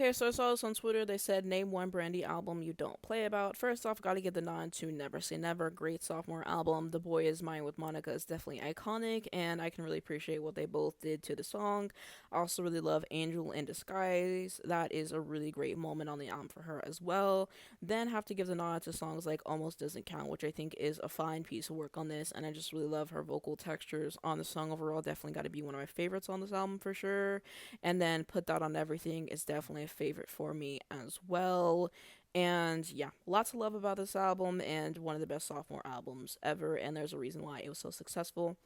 Okay, so I saw this on Twitter. They said, name one Brandy album you don't play about. First off, gotta give the nod to Never Say Never. Great sophomore album. The Boy Is Mine with Monica is definitely iconic, and I can really appreciate what they both did to the song. I also really love Angel in Disguise. That is a really great moment on the album for her as well. Then have to give the nod to songs like Almost Doesn't Count, which I think is a fine piece of work on this, and I just really love her vocal textures on the song overall. Definitely got to be one of my favorites on this album for sure. And then Put That on Everything is definitely a favorite for me as well. And yeah, lots of love about this album and one of the best sophomore albums ever. And there's a reason why it was so successful.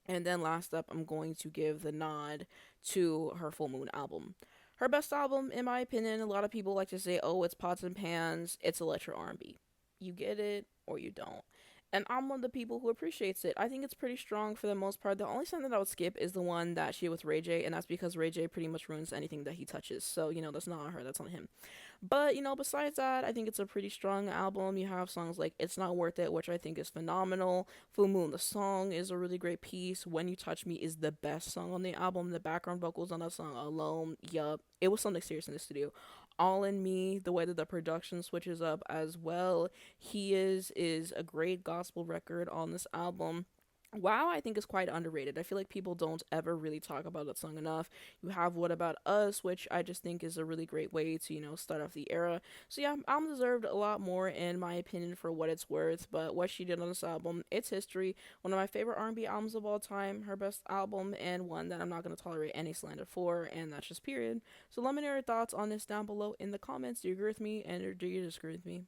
And then last up, I'm going to give the nod to her Full Moon album. Her best album, in my opinion, a lot of people like to say, oh, it's pots and pans, it's electro R&B. You get it or you don't. And I'm one of the people who appreciates it. I think it's pretty strong for the most part. The only song that I would skip is the one that she did with Ray J, and that's because Ray J pretty much ruins anything that he touches. So, that's not on her, that's on him. But, besides that, I think it's a pretty strong album. You have songs like It's Not Worth It, which I think is phenomenal. Full Moon, the song, is a really great piece. When You Touch Me is the best song on the album. The background vocals on that song alone, yup. It was something serious in the studio. All in Me, the way that the production switches up as well. He is a great gospel record on this album. Wow, I think is quite underrated. I feel like people don't ever really talk about that song enough. You have What About Us, which I just think is a really great way to, start off the era. So yeah, album deserved a lot more in my opinion for what it's worth, but what she did on this album, it's history. One of my favorite R&B albums of all time, her best album, and one that I'm not going to tolerate any slander for, and that's just period. So let me know your thoughts on this down below in the comments. Do you agree with me, and or do you disagree with me?